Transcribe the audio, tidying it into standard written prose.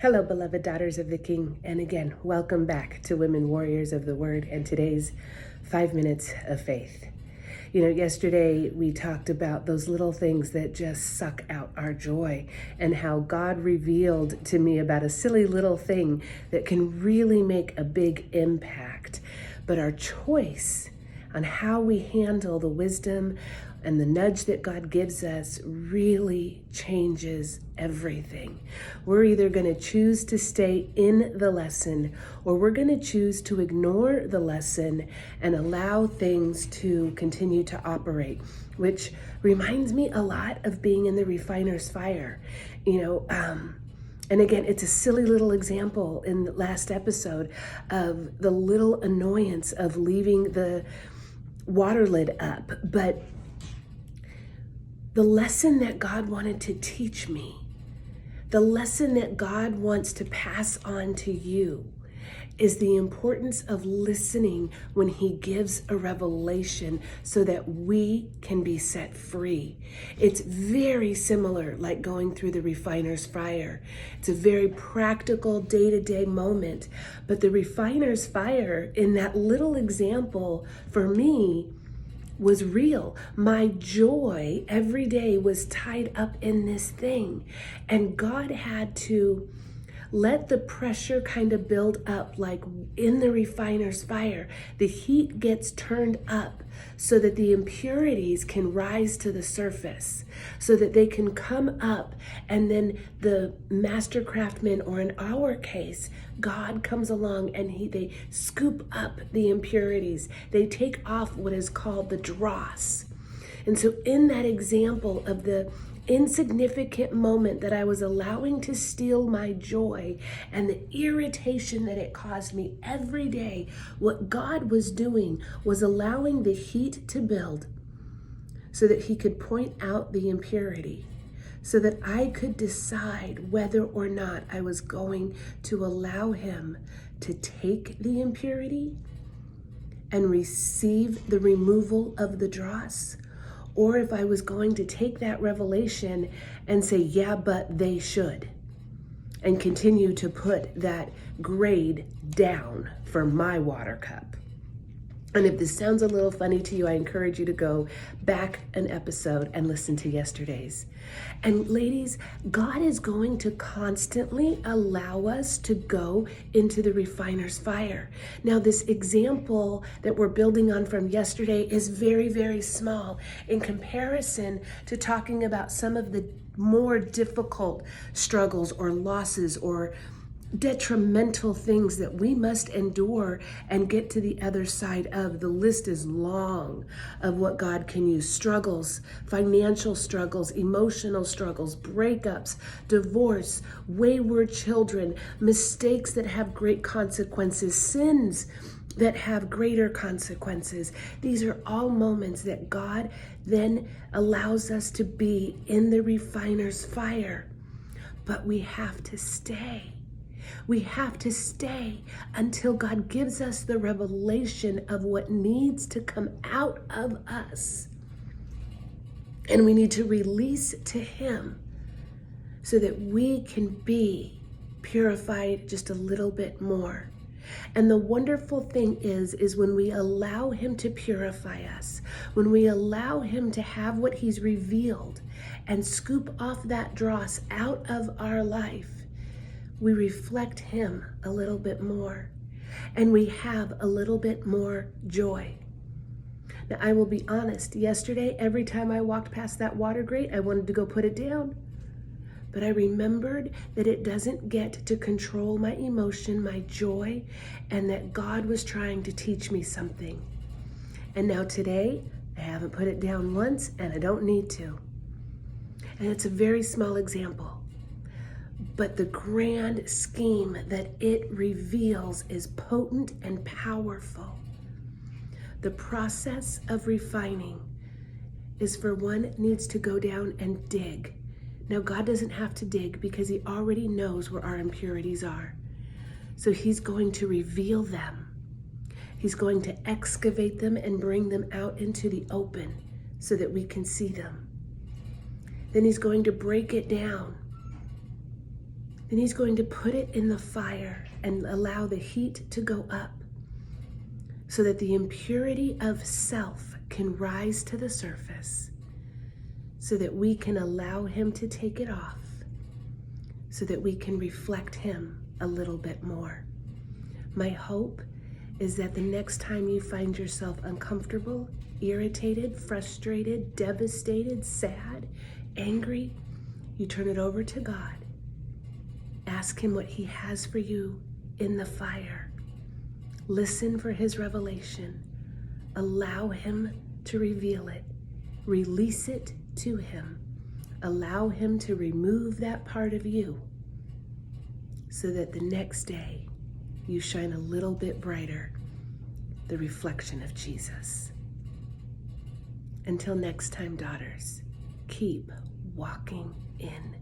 Hello, beloved daughters of the King, and again, welcome back to Women Warriors of the Word and today's 5 minutes of faith. You know, yesterday we talked about those little things that just suck out our joy and how God revealed to me about a silly little thing that can really make a big impact. But our choice on how we handle the wisdom and the nudge that God gives us really changes everything. We're either going to choose to stay in the lesson or we're going to choose to ignore the lesson and allow things to continue to operate, which reminds me a lot of being in the refiner's fire. And again, it's a silly little example in the last episode of the little annoyance of leaving the water lid up, but the lesson that God wanted to teach me, the lesson that God wants to pass on to you, is the importance of listening when He gives a revelation so that we can be set free. It's very similar like going through the refiner's fire. It's a very practical day-to-day moment, but the refiner's fire in that little example for me was real. My joy every day was tied up in this thing. And God had to let the pressure kind of build up, like in the refiner's fire. The heat gets turned up so that the impurities can rise to the surface, so that they can come up, and then the master craftsman, or in our case, God comes along and they scoop up the impurities. They take off what is called the dross. And so in that example of the insignificant moment that I was allowing to steal my joy and the irritation that it caused me every day, what God was doing was allowing the heat to build so that He could point out the impurity, so that I could decide whether or not I was going to allow Him to take the impurity and receive the removal of the dross, or if I was going to take that revelation and say, yeah, but they should, and continue to put that grade down for my water cup. And if this sounds a little funny to you, I encourage you to go back an episode and listen to yesterday's. And ladies, God is going to constantly allow us to go into the refiner's fire. Now, this example that we're building on from yesterday is very, very small in comparison to talking about some of the more difficult struggles or losses or detrimental things that we must endure and get to the other side of. The list is long of what God can use: struggles, financial struggles, emotional struggles, breakups, divorce, wayward children, mistakes that have great consequences, sins that have greater consequences. These are all moments that God then allows us to be in the refiner's fire. But we have to stay. We have to stay until God gives us the revelation of what needs to come out of us. And we need to release to Him so that we can be purified just a little bit more. And the wonderful thing is when we allow Him to purify us, when we allow Him to have what He's revealed and scoop off that dross out of our life, we reflect Him a little bit more, and we have a little bit more joy. Now, I will be honest, yesterday, every time I walked past that water grate, I wanted to go put it down. But I remembered that it doesn't get to control my emotion, my joy, and that God was trying to teach me something. And now today, I haven't put it down once, and I don't need to. And it's a very small example. But the grand scheme that it reveals is potent and powerful. The process of refining is for one needs to go down and dig. Now, God doesn't have to dig because He already knows where our impurities are. So He's going to reveal them. He's going to excavate them and bring them out into the open so that we can see them. Then He's going to break it down. Then he's going to put it in the fire and allow the heat to go up so that the impurity of self can rise to the surface, so that we can allow him to take it off, so that we can reflect him a little bit more. My hope is that the next time you find yourself uncomfortable, irritated, frustrated, devastated, sad, angry, you turn it over to God. Ask him what he has for you in the fire. Listen for his revelation. Allow him to reveal it. Release it to him. Allow him to remove that part of you so that the next day you shine a little bit brighter, the reflection of Jesus. Until next time, daughters, keep walking in